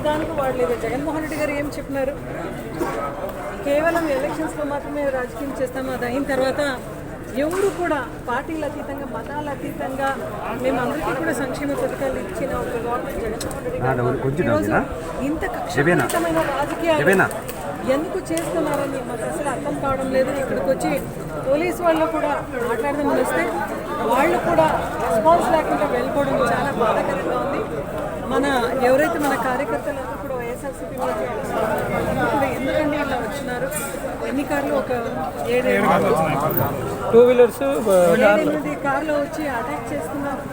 పదానికి వాడలేదు. జగన్మోహన్ రెడ్డి గారు ఏం చెప్పినారు? కేవలం ఎలక్షన్స్లో మాత్రమే రాజకీయం చేస్తాము. అది అయిన తర్వాత ఎవరు కూడా పార్టీల అతీతంగా, మతాల అతీతంగా మేమందరికీ కూడా సంక్షేమ పథకాలు ఇచ్చిన ఒక గవర్నమెంట్ జగన్మోహన్ రెడ్డి గారు ఈరోజు ఇంత కక్షపూరితమైన రాజకీయాలు ఎందుకు చేస్తున్నారని మాకు అసలు అర్థం కావడం లేదు. ఇక్కడికి వచ్చి పోలీసు వాళ్ళు కూడా మాట్లాడదామని వస్తే వాళ్ళు కూడా రెస్పాన్స్ లేకుండా వెళ్ళిపోవడం చాలా బాధాకరంగా ఉంది. ఎవరైతే మన కార్యకర్తలందరూ కూడా వైఎస్ఆర్సీపీ వాళ్ళు కూడా ఎందుకంటే ఇలా వచ్చినారు. ఎన్ని కార్లు? ఒక 7-8 టూ వీలర్స్ 7-8 కార్లో వచ్చి అటాక్ చేస్తున్నారు.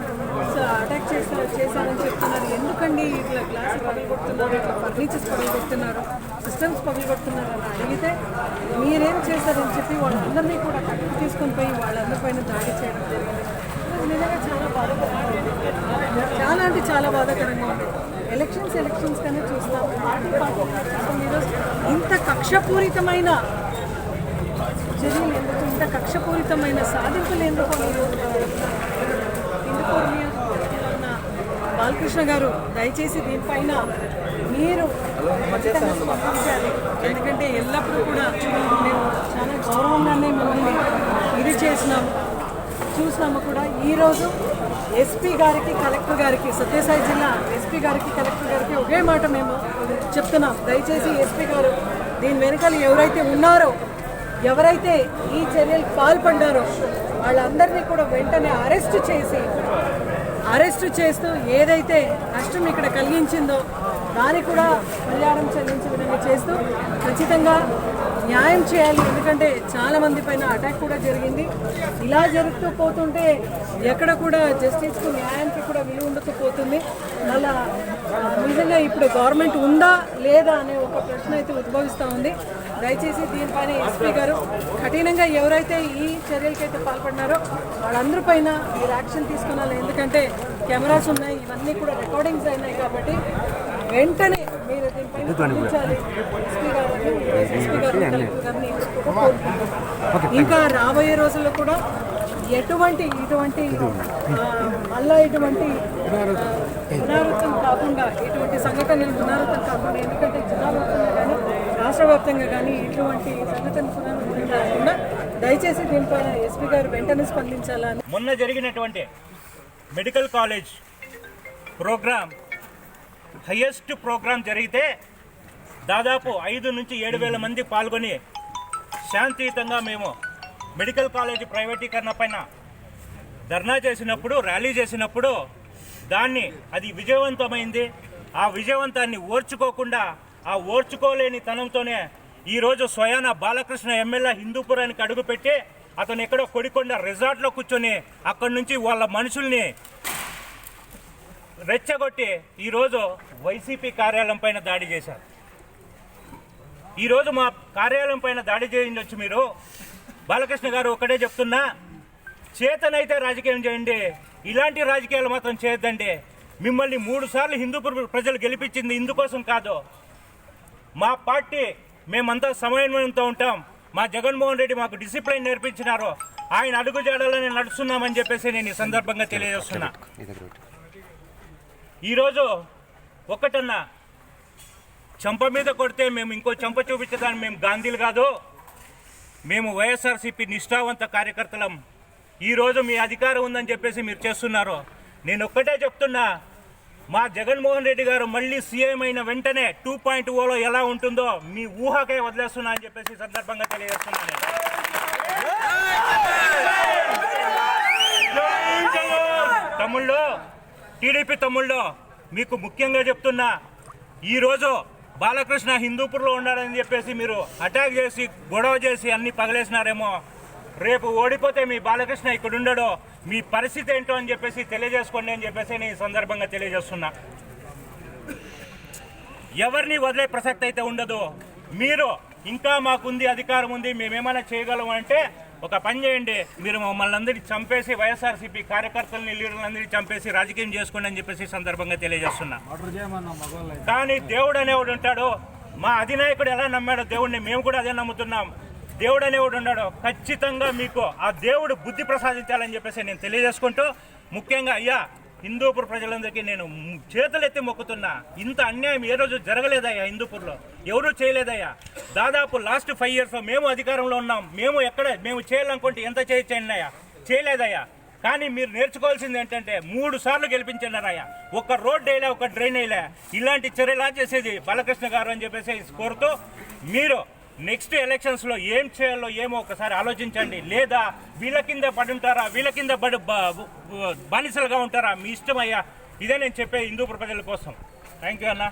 అటాక్ చేశారని చెప్తున్నారు. ఎందుకండి ఇట్లా గ్లాసులు పగలగొడుతున్నారు, ఇట్లా ఫర్నిచర్స్ పగలగొడుతున్నారు, సిస్టమ్స్ పగలగొడుతున్నారు అని అడిగితే మీరేం చేశారని చెప్పి వాళ్ళందరినీ కూడా కట్టుకు తీసుకొని పోయి వాళ్ళందరిపైన దాడి చేయడం జరిగింది. నిజంగా చాలా బాధాకరంగా ఉంది. చాలా అంటే చాలా బాధాకరంగా ఉంది. ఎలక్షన్స్ కానీ చూస్తాం. ఈరోజు ఇంత కక్షపూరితమైన చర్యలు ఎందుకు, ఇంత కక్షపూరితమైన సాధింపులు ఎందుకు? ఇందుకూరు నియోజకవర్గంలో ఉన్న బాలకృష్ణ గారు దయచేసి దీనిపైన మీరు ఖచ్చితంగా స్పందించాలి. ఎందుకంటే ఎల్లప్పుడూ కూడా మేము చాలా గౌరవంగానే మిమ్మల్ని ఇది చూసినాము కూడా. ఈరోజు ఎస్పీ గారికి, కలెక్టర్ గారికి, సత్యసాయి జిల్లా ఎస్పీ గారికి, కలెక్టర్ గారికి ఒకే మాట మేము చెప్తున్నాం. దయచేసి ఎస్పీ గారు దీని వెనకాల ఎవరైతే ఉన్నారో, ఎవరైతే ఈ చర్యలకు పాల్పడ్డారో వాళ్ళందరినీ కూడా వెంటనే అరెస్టు చేస్తూ ఏదైతే నష్టం ఇక్కడ కలిగించిందో దాన్ని కూడా పరిహారం చెల్లించే విధంగా చేస్తూ ఖచ్చితంగా న్యాయం చేయాలి. ఎందుకంటే చాలామంది పైన అటాక్ కూడా జరిగింది. ఇలా జరుగుతూ పోతుంటే ఎక్కడ కూడా జస్టిస్కు, న్యాయానికి కూడా విలువ ఉండకపోతుంది. మళ్ళా నిజంగా ఇప్పుడు గవర్నమెంట్ ఉందా లేదా అనే ఒక ప్రశ్న అయితే ఉద్భవిస్తూ ఉంది. దయచేసి దీనిపైన ఎస్పీ గారు కఠినంగా ఎవరైతే ఈ చర్యలకైతే పాల్పడినారో వాళ్ళందరి పైన మీరు యాక్షన్ తీసుకున్నారు. ఎందుకంటే కెమెరాస్ ఉన్నాయి, ఇవన్నీ కూడా రికార్డింగ్స్ అయినాయి కాబట్టి వెంటనే మీరు దీనిపైన స్పందించాలి. ఎస్పీ గారిని, కలెక్టర్ గారిని ఇంకా రాబోయే రోజుల్లో కూడా ఇటువంటి మళ్ళా ఇటువంటి పునరావృతం కాకుండా, ఇటువంటి సంఘటనలు పునరావృతం కాకుండా, ఎందుకంటే జిల్లా వ్యాప్తంగా కానీ రాష్ట్ర వ్యాప్తంగా కానీ ఇటువంటి సంఘటనలు పునరావృతం కాకుండా దయచేసి దీనిపైన ఎస్పీ గారు వెంటనే స్పందించాలని. మొన్న జరిగినటువంటి medical college program highest program జరిగితే దాదాపు 5 నుంచి 7 వేల మంది పాల్గొని శాంతియుతంగా మేము మెడికల్ కాలేజీ ప్రైవేటీకరణ పైన ధర్నా చేసినప్పుడు, ర్యాలీ చేసినప్పుడు అది విజయవంతమైంది. ఆ విజయవంతాన్ని ఓర్చుకోకుండా, ఆ ఓర్చుకోలేని తనంతోనే ఈరోజు స్వయాన బాలకృష్ణ ఎమ్మెల్యే హిందూపురానికి అడుగుపెట్టి అతను ఎక్కడో కొడికొండ రిసార్ట్లో కూర్చొని అక్కడి నుంచి వాళ్ళ మనుషుల్ని రెచ్చగొట్టి ఈరోజు వైసీపీ కార్యాలయం పైన దాడి చేశారు. ఈరోజు మా కార్యాలయం పైన దాడి చేయించవచ్చు. మీరు బాలకృష్ణ గారు ఒకటే చెప్తున్నా, చేతనైతే రాజకీయం చేయండి, ఇలాంటి రాజకీయాలు మాత్రం చేయొద్దండి. మిమ్మల్ని 3 సార్లు హిందూపూర్ ప్రజలు గెలిపించింది ఇందుకోసం కాదు. మా పార్టీ మేమంతా సమన్వయంతో ఉంటాం. మా జగన్మోహన్ రెడ్డి మాకు డిసిప్లిన్ నేర్పించినారు. ఆయన అడుగుజాడలని నడుస్తున్నామని చెప్పేసి నేను ఈ సందర్భంగా తెలియజేస్తున్నా. ఈరోజు ఒకటన్నా చంప మీద కొడితే మేము ఇంకో చంప చూపించడానికి మేము గాంధీలు కాదు, మేము వైఎస్ఆర్సీపీ నిష్ఠావంత కార్యకర్తలం. ఈరోజు మీ అధికారం ఉందని చెప్పేసి మీరు చేస్తున్నారు. నేను ఒక్కటే చెప్తున్నా, మా జగన్మోహన్ రెడ్డి గారు మళ్ళీ సీఎం అయిన వెంటనే 2.0లో ఎలా ఉంటుందో మీ ఊహకే వదిలేస్తున్నా అని చెప్పేసి సందర్భంగా తెలియజేస్తున్నాను. తమ్ముళ్ళు, టీడీపీ తమ్ముళ్ళు, మీకు ముఖ్యంగా చెప్తున్నా, ఈరోజు బాలకృష్ణ హిందూపూర్లో ఉన్నాడని చెప్పేసి మీరు అటాక్ చేసి, గొడవ చేసి అన్ని పగలేసినారేమో. రేపు ఓడిపోతే మీ బాలకృష్ణ ఇక్కడ ఉండడో, మీ పరిస్థితి ఏంటో అని చెప్పేసి తెలియజేసుకోండి అని చెప్పేసి నేను ఈ సందర్భంగా తెలియజేస్తున్నా. ఎవరిని వదిలే ప్రసక్తి అయితే ఉండదు. మీరు ఇంకా మాకుంది, అధికారం ఉంది, మేమేమైనా చేయగలం అంటే ఒక పని చేయండి, మీరు మమ్మల్ని అందరినీ చంపేసి వైఎస్ఆర్సీపీ కార్యకర్తలని, లీడర్లందరినీ చంపేసి రాజకీయం చేసుకోండి అని చెప్పేసి సందర్భంగా తెలియజేస్తున్నా. కానీ దేవుడు అనేవాడు ఉంటాడు. మా అధినాయకుడు ఎలా నమ్మాడో దేవుడిని మేము కూడా అదే నమ్ముతున్నాం. దేవుడు అనేవాడు ఉన్నాడు. ఖచ్చితంగా మీకు ఆ దేవుడు బుద్ధి ప్రసాదించాలని చెప్పేసి నేను తెలియజేసుకుంటూ, ముఖ్యంగా అయ్యా హిందూపూర్ ప్రజలందరికీ నేను చేతులెత్తి మొక్కుతున్నా. ఇంత అన్యాయం ఏ రోజు జరగలేదయ్యా హిందూపూర్లో, ఎవరూ చేయలేదయ్యా. దాదాపు లాస్ట్ 5 years మేము అధికారంలో ఉన్నాం. మేము చేయాలనుకుంటే ఎంత చేయొచ్చయ్యా, చేయలేదయ్యా. కానీ మీరు నేర్చుకోవాల్సింది ఏంటంటే 3 సార్లు గెలిపించినారయ్యా. ఒక్క రోడ్ వేయలే, ఒక డ్రైన్ వేయలే. ఇలాంటి చర్యలా చేసేది బాలకృష్ణ గారు అని చెప్పేసి కోరుతూ, మీరు నెక్స్ట్ ఎలక్షన్స్లో ఏం చేయాలో ఏమో ఒకసారి ఆలోచించండి. లేదా వీళ్ళ కింద పడి ఉంటారా, వీళ్ళ కింద బానిసలుగా ఉంటారా, మీ ఇష్టం అయ్యా. ఇదే నేను చెప్పే హిందూపూర్ ప్రజల కోసం. థ్యాంక్ యూ అన్న.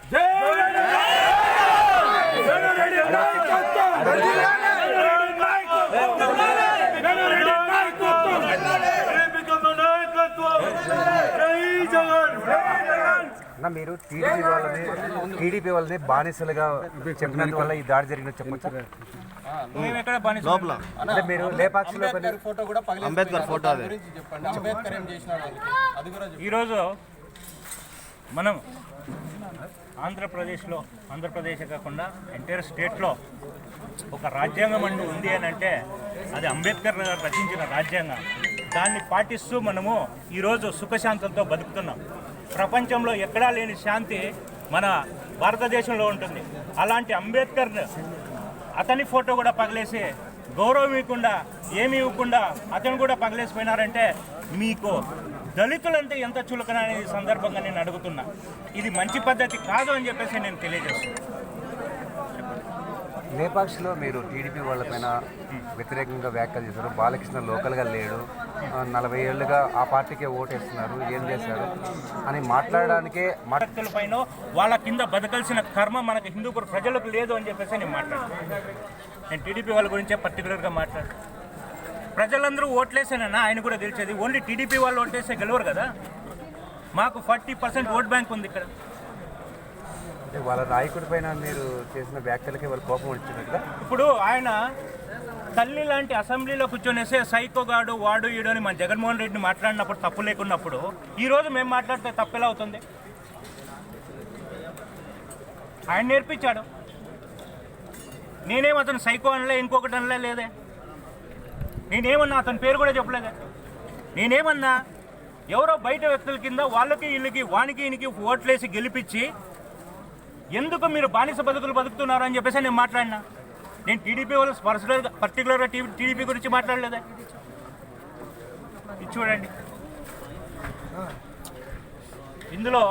మీరు టీడీపీ వాళ్ళని బానిసలుగా చెప్పినందు వల్ల ఈ దాడి జరిగినట్టు చెప్పొచ్చా? మేము ఎక్కడ బానిస అంటే మీరు లేపాక్షిలో అంబేద్కర్ ఫోటో ఈరోజు మనం ఆంధ్రప్రదేశ్ కాకుండా ఎంటైర్ స్టేట్లో ఒక రాజ్యాంగం అంటూ ఉంది అని అంటే అది అంబేద్కర్ గారు రచించిన రాజ్యాంగం. దాన్ని పాటిస్తూ మనము ఈరోజు సుఖశాంతులతో బతుకుతున్నాం. ప్రపంచంలో ఎక్కడా లేని శాంతి మన భారతదేశంలో ఉంటుంది. అలాంటి అంబేద్కర్ అతని ఫోటో కూడా పగిలేసి గౌరవం ఇవ్వకుండా ఏమి ఇవ్వకుండా అతను కూడా పగిలేసిపోయినారంటే మీకు దళితులంటే ఎంత చులకన అనేది సందర్భంగా నేను అడుగుతున్నా. ఇది మంచి పద్ధతి కాదు అని చెప్పేసి నేను తెలియజేస్తున్నాను. లేపాక్షిలో మీరు టీడీపీ వాళ్ళపైన వ్యతిరేకంగా వ్యాఖ్యలు చేశారు. బాలకృష్ణ లోకల్గా లేడు, 40 ఏళ్ళుగా ఆ పార్టీకే ఓటేస్తున్నారు, ఏం చేశారు అని మాట్లాడడానికే పైన వాళ్ళ కింద బతకాల్సిన కర్మ మనకు హిందూపూర్ ప్రజలకు లేదు అని చెప్పేసి నేను మాట్లాడతాను. నేను టీడీపీ వాళ్ళ గురించే పర్టికులర్గా మాట్లాడతాను. ప్రజలందరూ ఓట్లేసానన్నా ఆయన కూడా తెలిసేది. ఓన్లీ టీడీపీ వాళ్ళు ఓట్లేస్తే గెలవరు కదా. మాకు 40% ఓట్ బ్యాంక్ ఉంది ఇక్కడ. వాళ్ళ నాయకుడి పైన మీరు చేసిన వ్యాఖ్యలకి వాళ్ళ కోపం వచ్చినట్టుగా. ఇప్పుడు ఆయన తల్లి లాంటి అసెంబ్లీలో కూర్చొనేసే సైకోగాడు వాడు ఈడు అని మన జగన్మోహన్ రెడ్డిని మాట్లాడినప్పుడు తప్పు లేకున్నప్పుడు ఈరోజు మేము మాట్లాడితే తప్పు ఎలా అవుతుంది? ఆయన నేర్పించాడు. నేనేం అతను సైకో అనలే, ఇంకొకటి అనలే, లేదే. నేనేమన్నా అతని పేరు కూడా చెప్పలేదే. నేనేమన్నా ఎవరో బయట వ్యక్తుల కింద వాళ్ళకి వీళ్ళకి వానికి ఈయనకి ఓట్లేసి గెలిపించి ఎందుకు మీరు బానిస బతుకులు బతుకుతున్నారు అని చెప్పేసి నేను మాట్లాడినా. నేను టీడీపీ వాళ్ళు పర్టికులర్గా టీడీపీ గురించి మాట్లాడలేదే. ఇది చూడండి, ఇందులో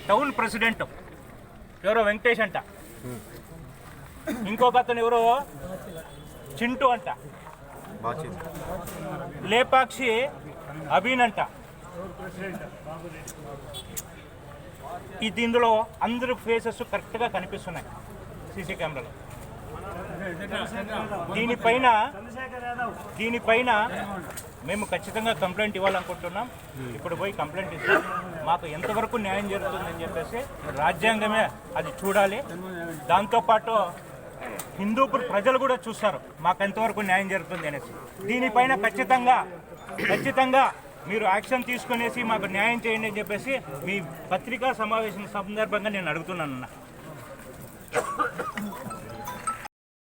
టౌన్ ప్రెసిడెంట్ ఎవరో వెంకటేష్ అంట, ఇంకొక అతను ఎవరో చింటూ అంట, లేపాక్షి అభిన్ అంట. ఇది ఇందులో అందరూ ఫేసెస్ కరెక్ట్గా కనిపిస్తున్నాయి సీసీ కెమెరాలో. దీనిపైన మేము ఖచ్చితంగా కంప్లైంట్ ఇవ్వాలనుకుంటున్నాం. ఇప్పుడు పోయి కంప్లైంట్ ఇస్తాం. మాకు ఎంతవరకు న్యాయం జరుగుతుందని చెప్పేసి రాజ్యాంగమే అది చూడాలి. దాంతోపాటు హిందూపూర్ ప్రజలు కూడా చూస్తారు మాకు ఎంతవరకు న్యాయం జరుగుతుంది అనేసి. దీనిపైన ఖచ్చితంగా మీరు యాక్షన్ తీసుకునేసి మాకు న్యాయం చేయండి అని చెప్పేసి మీ పత్రికా సమావేశం సందర్భంగా నేను అడుగుతున్నాను.